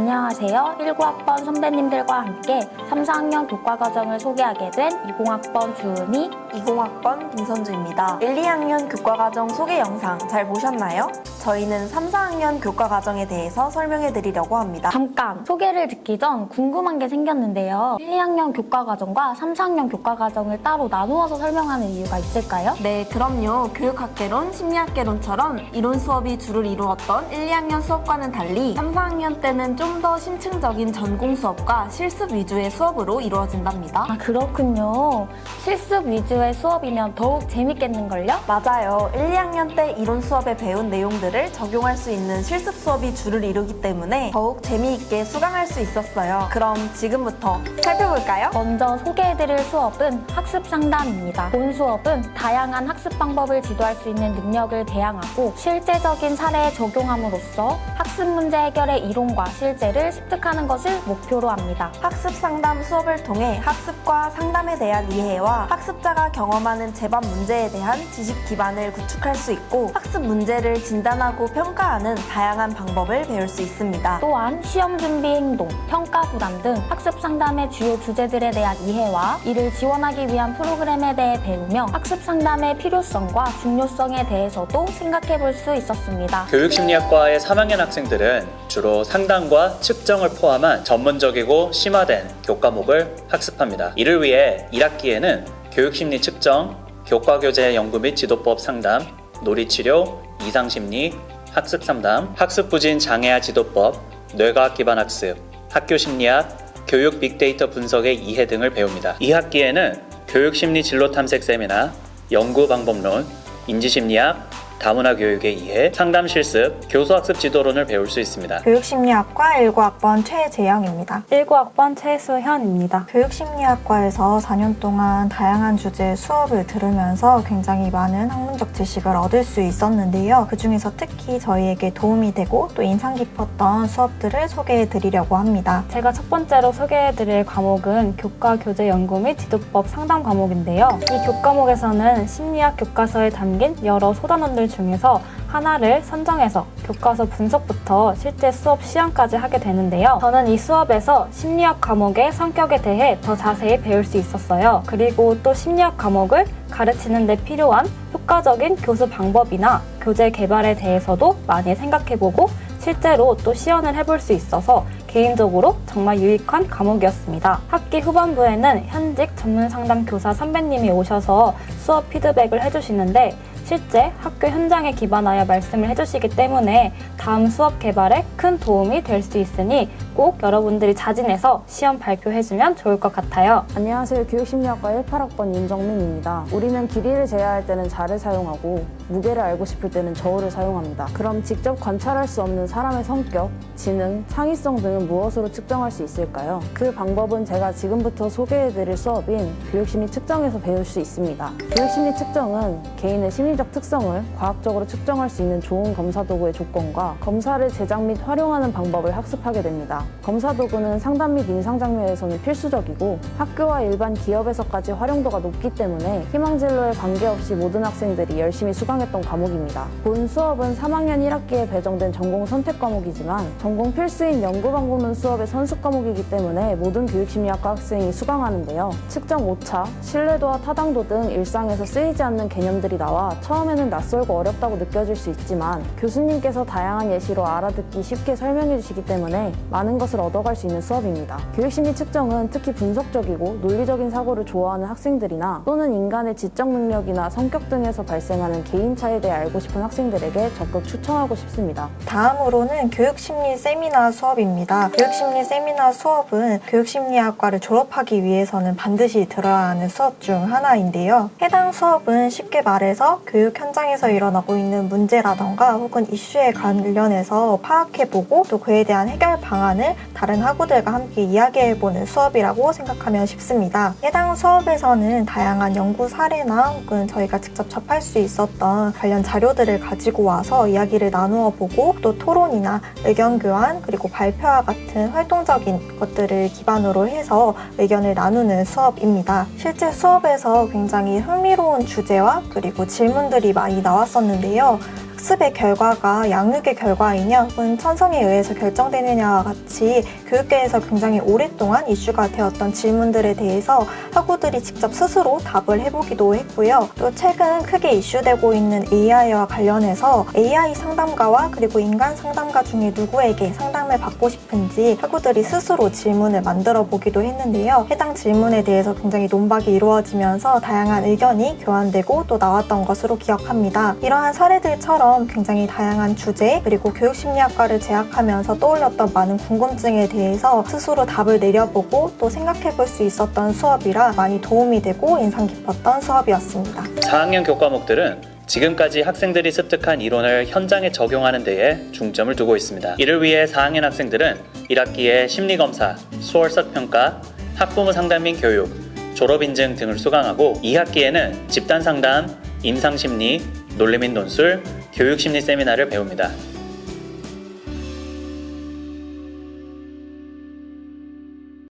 안녕하세요. 19학번 선배님들과 함께 3, 4학년 교과과정을 소개하게 된 20학번 주은이, 20학번 김선주입니다. 1, 2학년 교과과정 소개 영상 잘 보셨나요? 저희는 3, 4학년 교과과정에 대해서 설명해 드리려고 합니다. 잠깐! 소개를 듣기 전 궁금한 게 생겼는데요. 1, 2학년 교과과정과 3, 4학년 교과과정을 따로 나누어서 설명하는 이유가 있을까요? 네, 그럼요. 교육학개론, 심리학개론처럼 이론 수업이 주를 이루었던 1, 2학년 수업과는 달리 3, 4학년 때는 좀 더 심층적인 전공 수업과 실습 위주의 수업으로 이루어진답니다. 아, 그렇군요. 실습 위주의 수업이면 더욱 재밌겠는걸요? 맞아요. 1, 2학년 때 이론 수업에 배운 내용들을 적용할 수 있는 실습 수업이 주를 이루기 때문에 더욱 재미있게 수강할 수 있었어요. 그럼 지금부터 살펴볼까요? 먼저 소개해드릴 수업은 학습 상담입니다. 본 수업은 다양한 학습 방법을 지도할 수 있는 능력을 개양하고 실제적인 사례에 적용함으로써 학습 문제 해결의 이론과 실제를 습득하는 것을 목표로 합니다. 학습 상담 수업을 통해 학습과 상담에 대한 이해와 학습자가 경험하는 재반 문제에 대한 지식 기반을 구축할 수 있고 학습 문제를 진단하고 평가하는 다양한 방법을 배울 수 있습니다. 또한 시험 준비 행동, 평가 부담 등 학습 상담의 주요 주제들에 대한 이해와 이를 지원하기 위한 프로그램에 대해 배우며 학습 상담의 필요성과 중요성에 대해서도 생각해 볼 수 있었습니다. 교육심리학과의 3학년 학생들은 주로 상담과 측정을 포함한 전문적이고 심화된 교과목을 학습합니다. 이를 위해 1학기에는 교육심리 측정, 교과교재 연구 및 지도법 상담, 놀이치료, 이상심리, 학습상담, 학습부진 장애아 지도법, 뇌과학 기반 학습, 학교심리학, 교육 빅데이터 분석의 이해 등을 배웁니다. 2학기에는 교육심리 진로 탐색 세미나, 연구방법론, 인지심리학, 다문화 교육의 이해, 상담 실습, 교수학습 지도론을 배울 수 있습니다. 교육심리학과 19학번 최재영입니다. 19학번 최수현입니다. 교육심리학과에서 4년 동안 다양한 주제의 수업을 들으면서 굉장히 많은 학문적 지식을 얻을 수 있었는데요. 그 중에서 특히 저희에게 도움이 되고 또 인상 깊었던 수업들을 소개해 드리려고 합니다. 제가 첫 번째로 소개해드릴 과목은 교과 교재 연구 및 지도법 상담 과목인데요. 이 교과목에서는 심리학 교과서에 담긴 여러 소단원들 중에서 하나를 선정해서 교과서 분석부터 실제 수업 시험까지 하게 되는데요. 저는 이 수업에서 심리학 과목의 성격에 대해 더 자세히 배울 수 있었어요. 그리고 또 심리학 과목을 가르치는 데 필요한 효과적인 교수 방법이나 교재 개발에 대해서도 많이 생각해보고 실제로 또 시연을 해볼 수 있어서 개인적으로 정말 유익한 과목이었습니다. 학기 후반부에는 현직 전문 상담 교사 선배님이 오셔서 수업 피드백을 해주시는데 실제 학교 현장에 기반하여 말씀을 해주시기 때문에 다음 수업 개발에 큰 도움이 될 수 있으니 꼭 여러분들이 자진해서 시험 발표해주면 좋을 것 같아요. 안녕하세요. 교육심리학과 18학번 윤정민입니다. 우리는 길이를 재야할 때는 자를 사용하고 무게를 알고 싶을 때는 저울을 사용합니다. 그럼 직접 관찰할 수 없는 사람의 성격, 지능, 창의성 등은 무엇으로 측정할 수 있을까요? 그 방법은 제가 지금부터 소개해드릴 수업인 교육심리 측정에서 배울 수 있습니다. 교육심리 측정은 개인의 심리적 특성을 과학적으로 측정할 수 있는 좋은 검사 도구의 조건과 검사를 제작 및 활용하는 방법을 학습하게 됩니다. 검사 도구는 상담 및 임상 장면에서는 필수적이고 학교와 일반 기업에서까지 활용도가 높기 때문에 희망진로에 관계없이 모든 학생들이 열심히 수강했던 과목입니다. 본 수업은 3학년 1학기에 배정된 전공 선택 과목이지만 전공 필수인 연구방법론 수업의 선수 과목이기 때문에 모든 교육심리학과 학생이 수강하는데요. 측정 오차, 신뢰도와 타당도 등 일상에서 쓰이지 않는 개념들이 나와 처음에는 낯설고 어렵다고 느껴질 수 있지만 교수님께서 다양한 예시로 알아듣기 쉽게 설명해 주시기 때문에 많은 것을 얻어갈 수 있는 수업입니다. 교육심리 측정은 특히 분석적이고 논리적인 사고를 좋아하는 학생들이나 또는 인간의 지적 능력이나 성격 등에서 발생하는 개인차에 대해 알고 싶은 학생들에게 적극 추천하고 싶습니다. 다음으로는 교육심리 세미나 수업입니다. 교육심리 세미나 수업은 교육심리학과를 졸업하기 위해서는 반드시 들어야 하는 수업 중 하나인데요. 해당 수업은 쉽게 말해서 교육 현장에서 일어나고 있는 문제라던가 혹은 이슈에 관련해서 파악해보고 또 그에 대한 해결 방안을 다른 학우들과 함께 이야기해보는 수업이라고 생각하면 쉽습니다. 해당 수업에서는 다양한 연구 사례나 혹은 저희가 직접 접할 수 있었던 관련 자료들을 가지고 와서 이야기를 나누어 보고 또 토론이나 의견 교환 그리고 발표와 같은 활동적인 것들을 기반으로 해서 의견을 나누는 수업입니다. 실제 수업에서 굉장히 흥미로운 주제와 그리고 질문들이 많이 나왔었는데요. 학습의 결과가 양육의 결과이냐 혹은 천성에 의해서 결정되느냐와 같이 교육계에서 굉장히 오랫동안 이슈가 되었던 질문들에 대해서 학우들이 직접 스스로 답을 해보기도 했고요. 또 최근 크게 이슈되고 있는 AI와 관련해서 AI 상담가와 그리고 인간 상담가 중에 누구에게 상담을 받고 싶은지 학우들이 스스로 질문을 만들어 보기도 했는데요. 해당 질문에 대해서 굉장히 논박이 이루어지면서 다양한 의견이 교환되고 또 나왔던 것으로 기억합니다. 이러한 사례들처럼 굉장히 다양한 주제 그리고 교육심리학과를 재학하면서 떠올렸던 많은 궁금증에 대해서 스스로 답을 내려보고 또 생각해 볼 수 있었던 수업이라 많이 도움이 되고 인상 깊었던 수업이었습니다. 4학년 교과목들은 지금까지 학생들이 습득한 이론을 현장에 적용하는 데에 중점을 두고 있습니다. 이를 위해 4학년 학생들은 1학기에 심리검사, 수월석평가, 학부모 상담 및 교육, 졸업인증 등을 수강하고 2학기에는 집단상담, 임상심리, 논리 및 논술, 교육심리 세미나를 배웁니다.